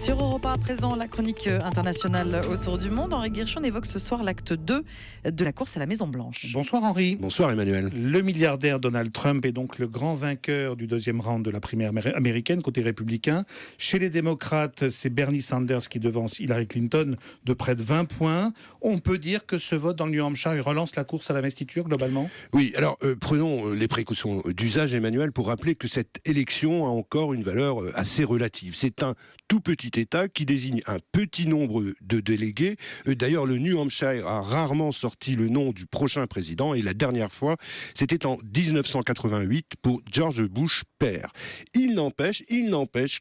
Sur Europa, à présent, la chronique internationale autour du monde. Henri Guirchon évoque ce soir l'acte 2 de la course à la Maison-Blanche. Bonsoir Henri. Bonsoir Emmanuel. Le milliardaire Donald Trump est donc le grand vainqueur du deuxième round de la primaire américaine côté républicain. Chez les démocrates, c'est Bernie Sanders qui devance Hillary Clinton de près de 20 points. On peut dire que ce vote dans le New Hampshire relance la course à l'investiture globalement ? Oui, alors prenons les précautions d'usage Emmanuel pour rappeler que cette élection a encore une valeur assez relative. C'est un tout petit État qui désigne un petit nombre de délégués. D'ailleurs, le New Hampshire a rarement sorti le nom du prochain président et la dernière fois, c'était en 1988 pour George Bush père. Il n'empêche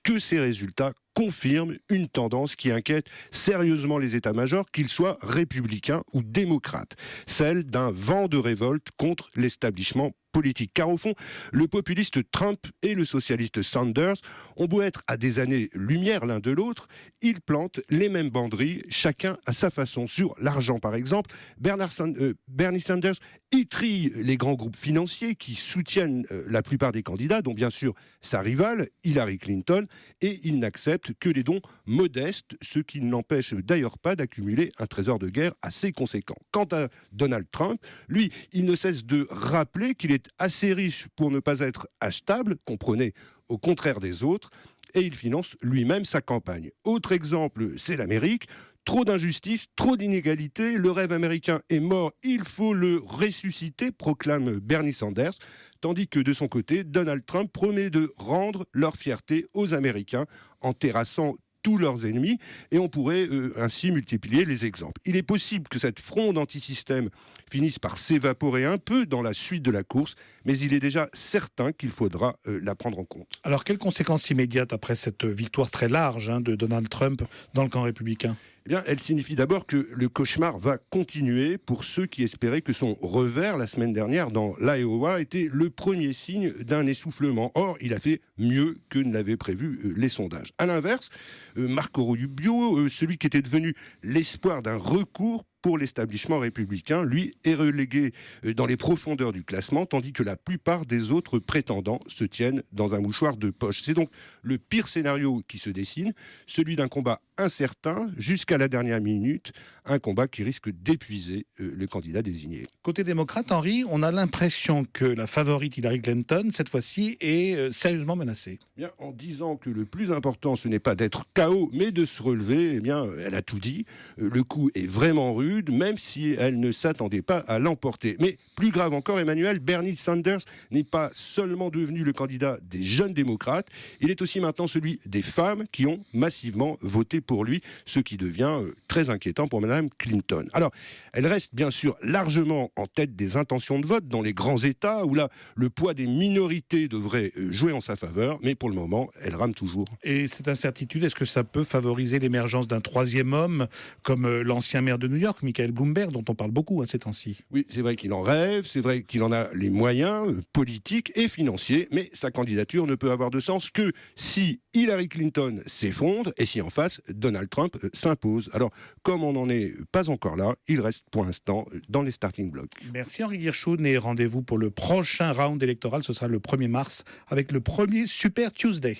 que ces résultats confirment une tendance qui inquiète sérieusement les états-majors, qu'ils soient républicains ou démocrates, celle d'un vent de révolte contre l'établissement politique. Car au fond, le populiste Trump et le socialiste Sanders ont beau être à des années-lumière l'un de l'autre, ils plantent les mêmes banderilles, chacun à sa façon. Sur l'argent, par exemple, Bernie Sanders étrille les grands groupes financiers qui soutiennent la plupart des candidats, dont bien sûr sa rivale, Hillary Clinton, et il n'accepte que les dons modestes, ce qui n'empêche d'ailleurs pas d'accumuler un trésor de guerre assez conséquent. Quant à Donald Trump, lui, il ne cesse de rappeler qu'il est assez riche pour ne pas être achetable, comprenez, au contraire des autres, et il finance lui-même sa campagne. Autre exemple, c'est l'Amérique. Trop d'injustice, trop d'inégalités, le rêve américain est mort, il faut le ressusciter, proclame Bernie Sanders, tandis que de son côté, Donald Trump promet de rendre leur fierté aux Américains en terrassant tous leurs ennemis, et on pourrait ainsi multiplier les exemples. Il est possible que cette fronde anti-système finisse par s'évaporer un peu dans la suite de la course, mais il est déjà certain qu'il faudra la prendre en compte. Alors, quelles conséquences immédiates après cette victoire très large de Donald Trump dans le camp républicain ? Eh bien, elle signifie d'abord que le cauchemar va continuer pour ceux qui espéraient que son revers la semaine dernière dans l'Iowa était le premier signe d'un essoufflement. Or, il a fait mieux que ne l'avaient prévu les sondages. À l'inverse, Marco Rubio, celui qui était devenu l'espoir d'un recours pour l'établissement républicain, lui, est relégué dans les profondeurs du classement, tandis que la plupart des autres prétendants se tiennent dans un mouchoir de poche. C'est donc le pire scénario qui se dessine, celui d'un combat incertain jusqu'à la dernière minute, un combat qui risque d'épuiser le candidat désigné. Côté démocrate, Henri, on a l'impression que la favorite Hillary Clinton, cette fois-ci, est sérieusement menacée. Bien, en disant que le plus important, ce n'est pas d'être KO, mais de se relever, eh bien, elle a tout dit. Le coup est vraiment rude, même si elle ne s'attendait pas à l'emporter. Mais plus grave encore, Emmanuel, Bernie Sanders n'est pas seulement devenu le candidat des jeunes démocrates, il est aussi maintenant celui des femmes qui ont massivement voté pour lui, ce qui devient très inquiétant pour Madame Clinton. Alors, elle reste bien sûr largement en tête des intentions de vote dans les grands États, où là, le poids des minorités devrait jouer en sa faveur, mais pour le moment, elle rame toujours. Et cette incertitude, est-ce que ça peut favoriser l'émergence d'un troisième homme, comme l'ancien maire de New York, Michael Bloomberg, dont on parle beaucoup ces temps-ci ? Oui, c'est vrai qu'il en rêve, c'est vrai qu'il en a les moyens politiques et financiers, mais sa candidature ne peut avoir de sens que si Hillary Clinton s'effondre et si en face, Donald Trump s'impose. Alors, comme on n'en est pas encore là, il reste pour l'instant dans les starting blocks. Merci Henri Guirchon, et rendez-vous pour le prochain round électoral, ce sera le 1er mars, avec le premier Super Tuesday.